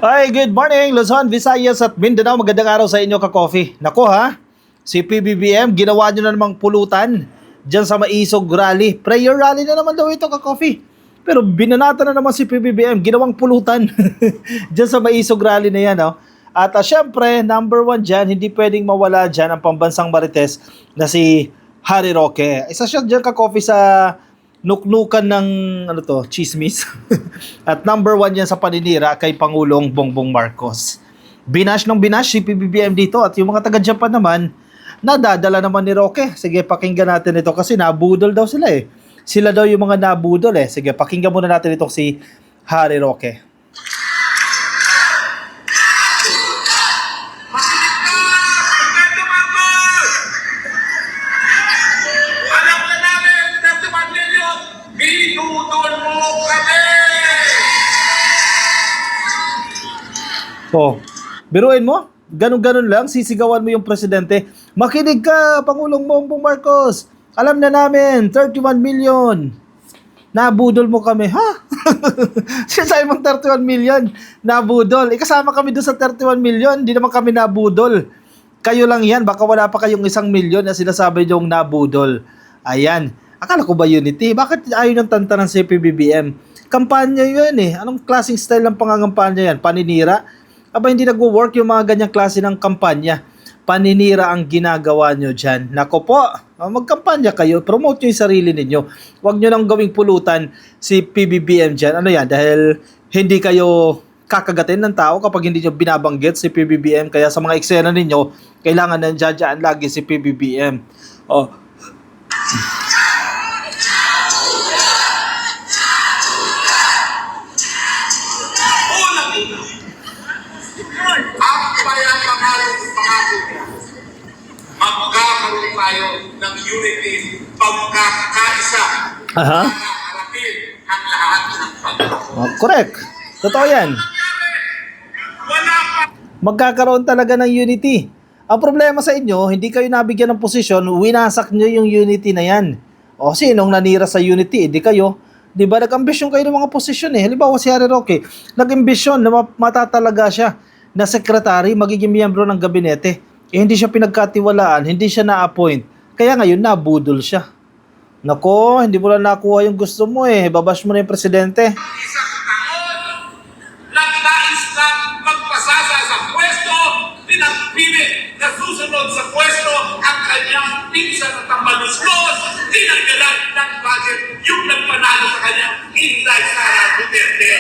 Hi, good morning Luzon, Visayas at Mindanao. Magandang araw sa inyo ka-coffee. Nako ha, si PBBM ginawa nyo na namang pulutan dyan sa Maisog Rally. Prayer rally na naman daw ito ka-coffee. Pero binanata na naman si PBBM, ginawang pulutan dyan sa Maisog Rally na yan. Oh. At syempre, number one dyan, hindi pwedeng mawala dyan ang pambansang marites na si Harry Roque. Isa siya dyan ka-coffee sa nuknukan ng chismis. At number one yan sa paninira kay Pangulong Bongbong Marcos. Binash ng binash si PBBM dito at yung mga taga-Japan naman, nadadala naman ni Roque. Sige, pakinggan natin ito kasi nabudol daw sila eh. Sila daw yung mga nabudol eh. Sige, pakinggan muna natin itong si Harry Roque. Oh, biruin mo, ganun-ganun lang, sisigawan mo yung presidente. Makinig ka, Pangulong Bongbong Marcos. Alam na namin, 31 million. Nabudol mo kami, ha? Sinasabi mong 31 million, nabudol. Kasama kami doon sa 31 million, hindi naman kami nabudol. Kayo lang yan, baka wala pa kayong 1 million na sinasabi yung nabudol. Ayan, akala ko ba unity? Bakit ayaw ng tantanan si PBBM? Kampanya yun eh. Anong klaseng style ng pangangampanya yan? Paninira? Aba, hindi nagwo-work yung mga ganyang klase ng kampanya. Paninira ang ginagawa nyo dyan. Nako po, magkampanya kayo, promote nyo yung sarili ninyo. Huwag nyo nang gawing pulutan si PBBM dyan. Ano yan? Dahil hindi kayo kakagatin ng tao kapag hindi nyo binabanggit si PBBM. Kaya sa mga eksena ninyo, kailangan nandiyan lagi si PBBM. Oh. Magkakaroon tayo ng unity, pagkakaisa, para harapin ang lahat ng pagkakaroon. Oh, correct. Totoo yan. Magkakaroon talaga ng unity. Ang problema sa inyo, hindi kayo nabigyan ng posisyon, winasak nyo yung unity na yan. O sinong nanira sa unity? Hindi kayo. Di ba nag-ambisyon kayo ng mga posisyon eh. Halimbawa si Harry Roque, nag-ambisyon na matatalaga siya na sekretary, magiging miyembro ng gabinete. Hindi siya pinagkatiwalaan, hindi siya na-appoint. Kaya ngayon, nabudol siya. Nako, hindi mo lang nakuha yung gusto mo eh. Babash mo na yung presidente. Isang taon, nagkais lang magpasasa sa pwesto, pinagpilit na susunod sa pwesto ang kanyang pinsan at ang maluslos, tinanggalan ng budget yung nagpanalo sa kanya, Inday Sara Duterte.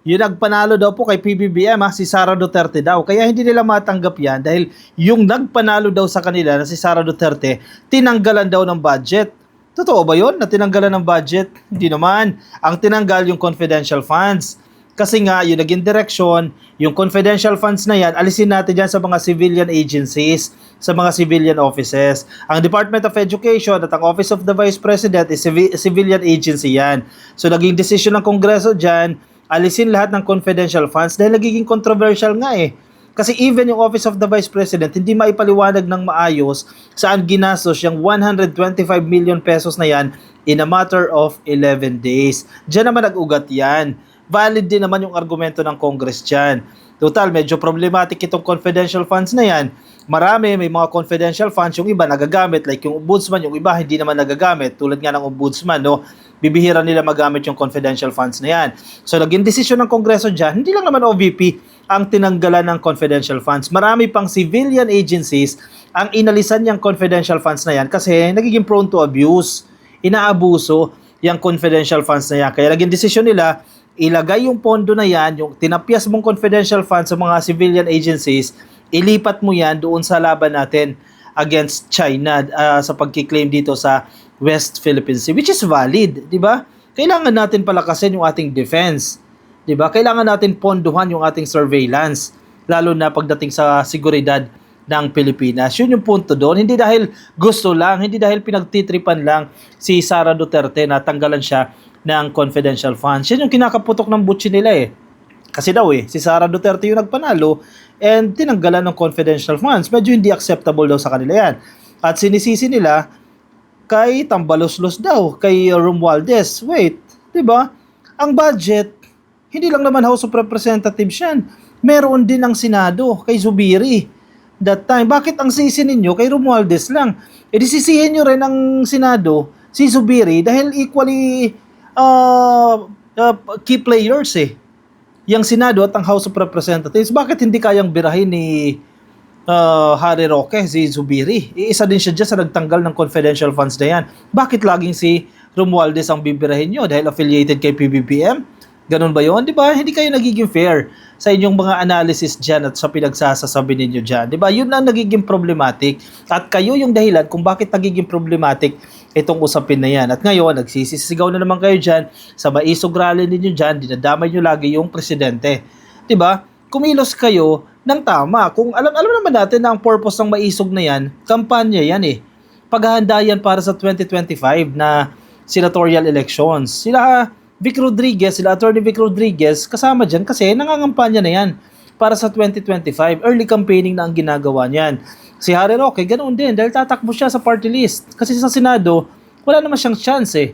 Yung nagpanalo daw po kay PBBM si Sara Duterte daw. Kaya hindi nila matanggap yan dahil yung nagpanalo daw sa kanila na si Sara Duterte, tinanggalan daw ng budget. Totoo ba yun na tinanggalan ng budget? Hindi naman. Ang tinanggal yung confidential funds. Kasi nga, yung naging direksyon, yung confidential funds na yan, alisin natin dyan sa mga civilian agencies, sa mga civilian offices. Ang Department of Education at ang Office of the Vice President is civilian agency yan. So, naging decision ng Kongreso dyan, alisin lahat ng confidential funds dahil nagiging controversial nga eh. Kasi even yung Office of the Vice President, hindi maipaliwanag ng maayos saan ginastos yung 125 million pesos na yan in a matter of 11 days. Diyan naman nag-ugat yan. Valid din naman yung argumento ng Congress dyan. Total, medyo problematic itong confidential funds na yan. Marami, may mga confidential funds, yung iba nagagamit, like yung ombudsman, yung iba hindi naman nagagamit, tulad nga ng ombudsman, no? Bibihira nila magamit yung confidential funds na yan. So, naging desisyon ng Kongreso dyan, hindi lang naman OVP ang tinanggalan ng confidential funds. Marami pang civilian agencies ang inalisan yung confidential funds na yan kasi nagiging prone to abuse. Inaabuso yung confidential funds na yan. Kaya naging desisyon nila, ilagay yung pondo na yan, yung tinapyas mong confidential funds sa mga civilian agencies, ilipat mo yan doon sa laban natin against China sa pagkiklaim dito sa West Philippine Sea, which is valid, di ba? Kailangan natin palakasin yung ating defense, di ba? Kailangan natin ponduhan yung ating surveillance, lalo na pagdating sa seguridad ng Pilipinas. Yun yung punto doon. Hindi dahil gusto lang, hindi dahil pinagtitripan lang si Sara Duterte na tanggalan siya ng confidential funds. Yan yung kinakaputok ng butsi nila eh. Kasi daw si Sara Duterte yung nagpanalo and tinanggalan ng confidential funds. Medyo hindi acceptable daw sa kanila yan. At sinisisi nila kay Tambaloslos daw, kay Romualdez. Wait, 'di ba? Ang budget Hindi lang naman House of Representatives yan. Meron din ang Senado kay Zubiri. That time, bakit ang sisi ninyo kay Romualdez lang? E di sisihin nyo rin ang Senado, si Zubiri, dahil equally key players eh. Yang Senado at ang House of Representatives, bakit hindi kayang birahin ni Harry Roque, si Zubiri? Iisa din siya dyan sa nagtanggal ng confidential funds na yan. Bakit laging si Romualdez ang bibirahin nyo dahil affiliated kay PBBM? Ganun ba yun? Di ba? Hindi kayo nagiging fair sa inyong mga analysis dyan at sa pinagsasasabi ninyo dyan. Di ba? Yun ang nagiging problematic. At kayo yung dahilan kung bakit nagiging problematic itong usapin na yan. At ngayon, nagsisisigaw na naman kayo dyan sa maisog rally ninyo dyan, dinadamay nyo lagi yung presidente. Di ba? Kumilos kayo ng tama. Kung alam naman natin na ang purpose ng maisog na yan, kampanya yan eh. Paghahanda yan para sa 2025 na senatorial elections. Sila Vic Rodriguez, sila Attorney Vic Rodriguez, kasama dyan kasi nangangampanya na yan para sa 2025. Early campaigning na ang ginagawa niyan. Si Harry Roque, ganoon din dahil tatakbo siya sa party list. Kasi sa Senado, wala naman siyang chance eh.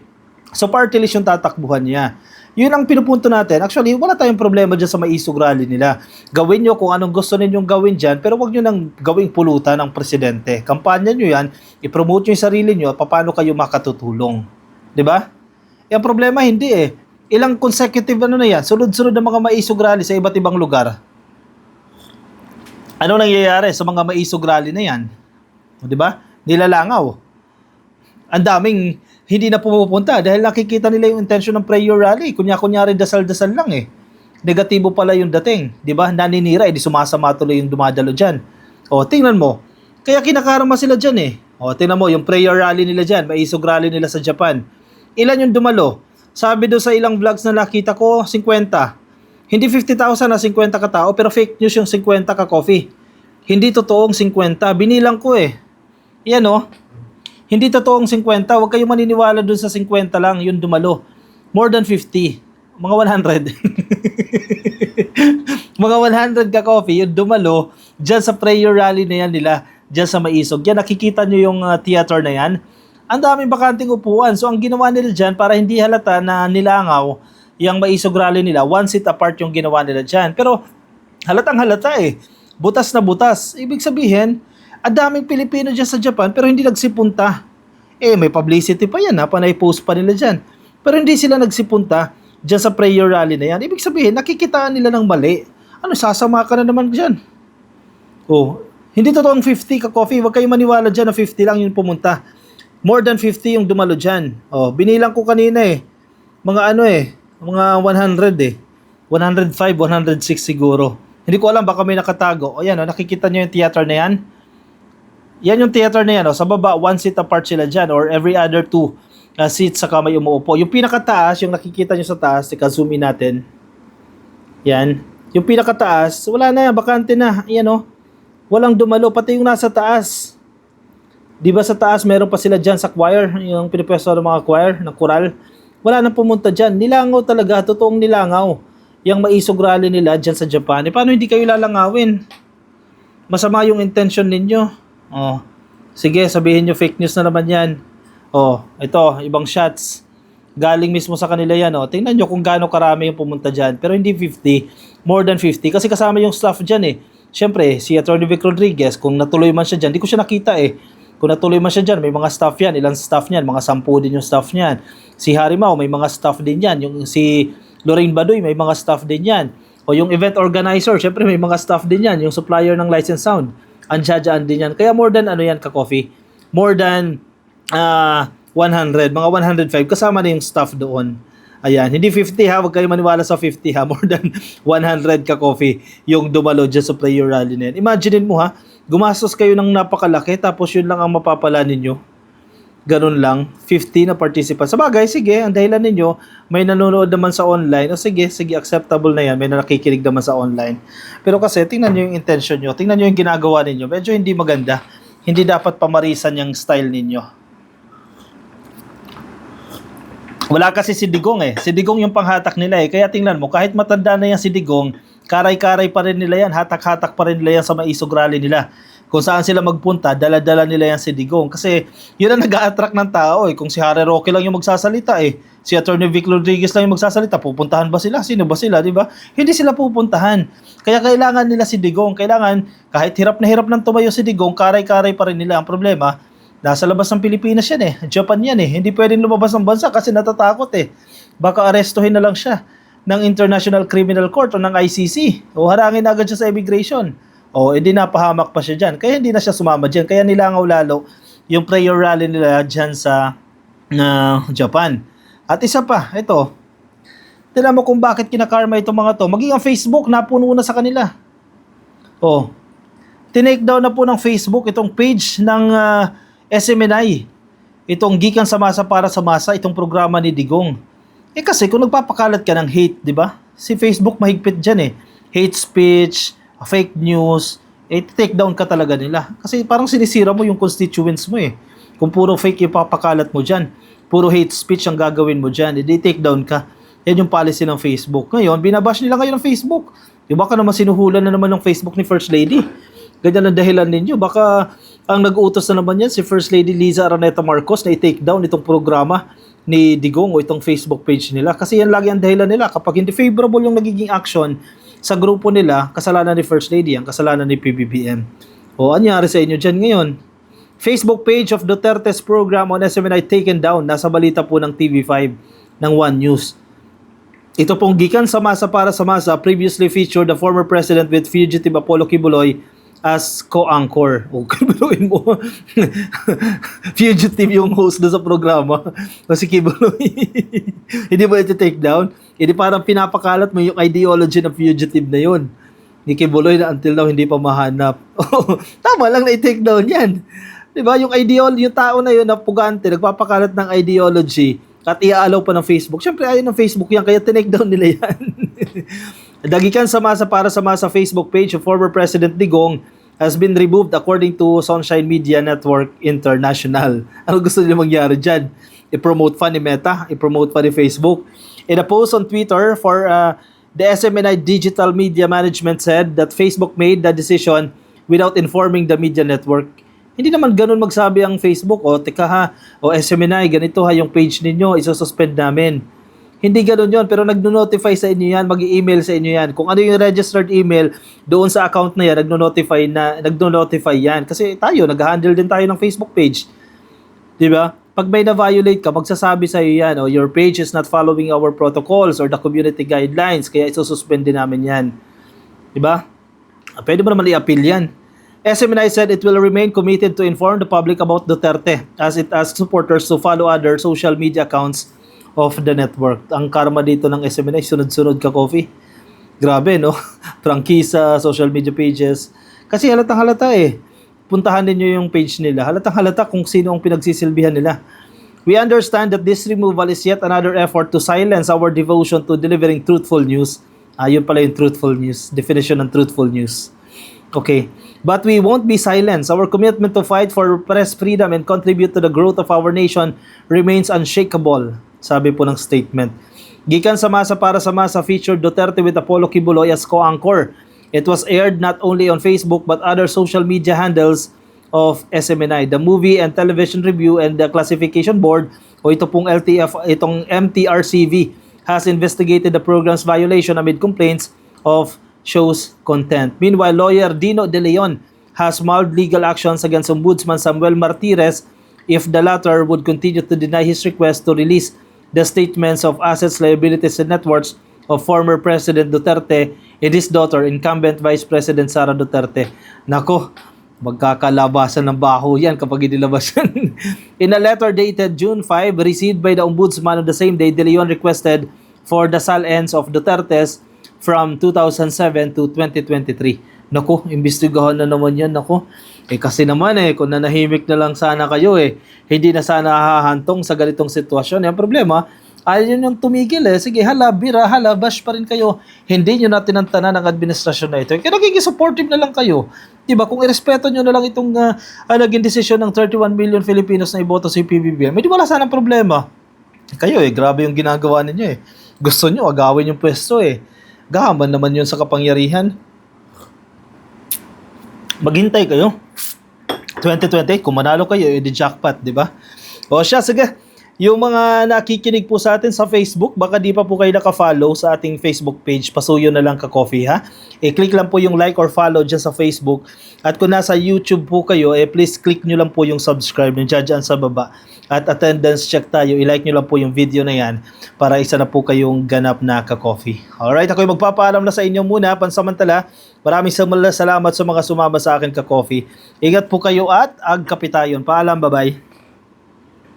So party list yung tatakbuhan niya. Yun ang pinupunto natin. Actually, wala tayong problema dyan sa maisog rally nila. Gawin nyo kung anong gusto ninyong gawin dyan, pero wag nyo nang gawing pulutan ng presidente. Kampanya nyo yan, i-promote nyo yung sarili nyo at paano kayo makatutulong. Diba? Yung problema, hindi eh. Ilang consecutive na yan, sunod-sunod na mga maisog rally sa iba't ibang lugar. Ano nangyayari sa mga maisog rally na yan? O, diba? Nilalangaw. Ang daming hindi na pumupunta dahil nakikita nila yung intention ng prayer rally. Kunyari dasal-dasal lang eh. Negatibo pala yung dating. Diba? Naninira, di sumasama tuloy yung dumadalo dyan. O, tingnan mo. Kaya kinakarama sila dyan eh. O, tingnan mo, yung prayer rally nila dyan, maisog rally nila sa Japan. Ilan yung dumalo? Sabi doon sa ilang vlogs na nakita ko, 50. Hindi 50,000 na 50 katao, pero fake news yung 50 ka coffee. Hindi totoong 50. Binilang ko eh. Yan oh. Hindi totoong 50. Huwag kayong maniniwala doon sa 50 lang, yung dumalo. More than 50. Mga 100. Mga 100 ka coffee, yung dumalo, dyan sa prayer rally na yan nila, dyan sa Maisog. Yan, nakikita nyo yung theater na yan. Ang daming bakanting upuan. So, ang ginawa nila dyan, para hindi halata na nilangaw yung Maisog rally nila, one seat apart yung ginawa nila dyan. Pero, halatang halata eh. Butas na butas. Ibig sabihin, ang daming Pilipino dyan sa Japan, pero hindi nagsipunta. Eh, may publicity pa yan ha, panay-post pa nila dyan. Pero hindi sila nagsipunta dyan sa prayer rally na yan. Ibig sabihin, nakikitaan nila ng mali. Ano, sasama ka na naman dyan. Oh, hindi totoong 50 ka coffee. Huwag kayong maniwala dyan na 50 lang yung pumunta. More than 50 yung dumalo dyan. Oh, binilang ko kanina eh. Mga ano eh, mga 100 eh. 105, 106 siguro. Hindi ko alam, baka may nakatago. O yan, oh, nakikita nyo yung theater na yan? Yan yung theater na yan. Oh. Sa baba, one seat apart sila dyan or every other two seats saka may umuupo. Yung pinakataas, yung nakikita nyo sa taas, ika-zoom in natin. Yan. Yung pinakataas, wala na yan, bakante na. Yan oh. Walang dumalo, pati yung nasa taas. Di ba sa taas, meron pa sila dyan sa choir, yung pinipwesto ng mga choir, ng choral. Wala nang pumunta dyan. Nilangaw talaga, totoong nilangaw. Yung Maisog rally nila dyan sa Japan. E paano hindi kayo lalangawin? Masama yung intention ninyo. Oh. Sige, sabihin nyo fake news na naman yan. Oh, ito, ibang shots. Galing mismo sa kanila yan. Oh. Tingnan nyo kung gaano karami yung pumunta dyan. Pero hindi 50, more than 50. Kasi kasama yung staff dyan eh. Siyempre, si Atty. Vic Rodriguez, kung natuloy man siya dyan, di ko siya nakita eh. Kung natuloy man siya dyan, may mga staff yan. Ilang staff niyan? Mga 10 din yung staff niyan. Si Harimau, may mga staff din yan. Yung si Lorraine Baduy, may mga staff din yan. O yung event organizer, syempre may mga staff din yan. Yung supplier ng license sound, andyan din yan. Kaya more than ano yan ka-coffee? More than 100, mga 105. Kasama na yung staff doon. Ayan, hindi 50 ha, huwag kayo maniwala sa 50 ha. More than 100 ka-coffee yung dumalo dyan sa prayer rally na yan. Imagine mo ha, gumastos kayo ng napakalaki tapos yun lang ang mapapala ninyo. Ganun lang, 50 na participants. Sa bagay, sige, ang dahilan ninyo, may nanonood naman sa online. O sige, acceptable na yan. May nakikinig naman sa online. Pero kasi, tingnan nyo yung intention nyo. Tingnan nyo yung ginagawa ninyo. Medyo hindi maganda. Hindi dapat pamarisan yung style ninyo. Wala kasi si Digong eh. Si Digong yung panghatak nila eh. Kaya tingnan mo, kahit matanda na yan si Digong, karay-karay pa rin nila yan. Hatak-hatak pa rin nila yan sa Maisog rally nila. Kung saan sila magpunta, dala-dala nila yan si Digong. Kasi yun ang nag-a-attract ng tao eh. Kung si Harry Roque lang yung magsasalita eh, si Attorney Vic Rodriguez lang yung magsasalita, pupuntahan ba sila? Sino ba sila, di ba? Hindi sila pupuntahan. Kaya kailangan nila si Digong. Kailangan, kahit hirap na hirap nang tumayo si Digong, karay-karay pa rin nila. Ang problema, nasa labas ng Pilipinas yan eh. Japan yan eh. Hindi pwedeng lumabas ng bansa kasi natatakot eh. Baka arestuhin na lang siya ng International Criminal Court o ng ICC. O harangin na agad siya sa immigration. O edi napahamak pa siya dyan. Kaya hindi na siya sumama dyan. Kaya nilangaw lalo yung prayer rally nila dyan sa Japan. At isa pa, ito. Tignan mo kung bakit kinakarma itong mga to. Maging ang Facebook, napuno na sa kanila. O, tinake down na po ng Facebook itong page ng SMNI. Itong Gikan sa Masa para sa Masa, itong programa ni Digong. Eh kasi kung nagpapakalat ka ng hate, di ba? Si Facebook mahigpit dyan eh. Hate speech, fake news, eh take down ka talaga nila. Kasi parang sinisira mo yung constituents mo eh. Kung puro fake yung papakalat mo dyan, puro hate speech ang gagawin mo dyan, eh take down ka. Yan yung policy ng Facebook. Ngayon, binabash nila ngayon ng Facebook. Yung baka naman sinuhulan na naman ng Facebook ni First Lady. Ganyan ang dahilan ninyo. Baka ang nag-uutos na naman yan si First Lady Liza Araneta Marcos na i-take down itong programa ni Digong o itong Facebook page nila. Kasi yan lagi ang dahilan nila. Kapag hindi favorable yung nagiging action sa grupo nila, kasalanan ni First Lady, ang kasalanan ni PBBM. O, anyari sa inyo dyan ngayon? Facebook page of Duterte's program on SMNI taken down. Nasa balita po ng TV5 ng One News. Ito pong Gikan sa Masa para sa Masa previously featured the former president with fugitive Apollo Kibuloy as co-anchor. O, kibuloyin mo. Fugitive yung host doon sa programa. O si Kibuloy. Hindi mo ito take down? Hindi parang pinapakalat mo yung ideology ng fugitive na yun. Ni Kibuloy na until now hindi pa mahanap. Tama lang na i-take down yan. Diba? Yung ideology, yung tao na yun na pugante, nagpapakalat ng ideology at iaalaw pa ng Facebook. Siyempre ayaw ng Facebook yan, kaya tinake down nila yan. Dagikan sa Masa para sa Masa Facebook page of former President Digong has been removed according to Sunshine Media Network International. Ano gusto nila mangyari dyan? I-promote pa ni Meta, i-promote pa ni Facebook. In a post on Twitter for the SMNI Digital Media Management said that Facebook made the decision without informing the media network. Hindi naman ganun magsabi ang Facebook, o teka ha, o SMNI, ganito ha yung page ninyo, isususpend namin. Hindi ganun yon, pero nagno-notify sa inyo yan, mag-i-email sa inyo yan. Kung ano yung registered email, doon sa account na yan, nagno-notify yan. Kasi tayo, nag-handle din tayo ng Facebook page. Diba? Pag may na-violate ka, magsasabi sa iyo yan, your page is not following our protocols or the community guidelines, kaya isususpend din namin yan. Diba? Pwede mo naman i-appeal yan. SMNI said it will remain committed to inform the public about Duterte as it asks supporters to follow other social media accounts of the network. Ang karma dito ng SMNI, sunod-sunod ka, Coffee. Grabe, no? Prangkisa, social media pages. Kasi halatang halata eh. Puntahan ninyo yung page nila. Halatang halata kung sino ang pinagsisilbihan nila. We understand that this removal is yet another effort to silence our devotion to delivering truthful news. Yun pala yung truthful news. Definition ng truthful news. Okay. But we won't be silenced. Our commitment to fight for press freedom and contribute to the growth of our nation remains unshakable, sabi po ng statement. Gikan sa Masa para sa Masa featured Duterte with Apollo Kibuloy as co-anchor. It was aired not only on Facebook but other social media handles of SMNI. The Movie and Television Review and the Classification Board, o ito pong itong MTRCV, has investigated the program's violation amid complaints of show's content. Meanwhile, lawyer Dino De Leon has filed legal actions against Ombudsman Samuel Martires if the latter would continue to deny his request to release the statements of assets, liabilities, and net worths of former President Duterte and his daughter, incumbent Vice President Sara Duterte. Nako, magkakalabasan ng baho yan kapag inilabas yan. In a letter dated June 5, received by the Ombudsman on the same day, De Leon requested for the sal-ends of Duterte's from 2007 to 2023. Nako, imbestigahan na naman yan. Nako, kasi naman kung nanahimik na lang sana kayo hindi na sana hahantong sa ganitong sitwasyon. Yung problema, ayaw nyo tumigil Sige, bira, bash pa rin kayo. Hindi nyo na tinantanan ng administrasyon na ito. Kaya nagiging supportive na lang kayo. Diba? Kung irespeto nyo na lang itong naging desisyon ng 31 million Filipinos na iboto si PBBM, hindi wala sana problema. Kayo grabe yung ginagawa ninyo Gusto nyo, agawin yung pwesto Gahaman naman yun sa kapangyarihan. Maghintay kayo. 2028, kung manalo kayo, edi jackpot, di ba? O siya, sige. Yung mga nakikinig po sa atin sa Facebook, baka di pa po kayo naka-follow sa ating Facebook page, pasuyo na lang ka-coffee ha. I-click lang po yung like or follow dyan sa Facebook. At kung nasa YouTube po kayo, please click nyo lang po yung subscribe nyo dyan sa baba. At attendance check tayo, i-like nyo lang po yung video na yan para isa na po kayong ganap na ka-coffee. Alright, ako'y magpapaalam na sa inyo muna, pansamantala. Maraming salamat sa mga sumama sa akin ka-coffee. Ingat po kayo at agkape tayo. Paalam, bye-bye.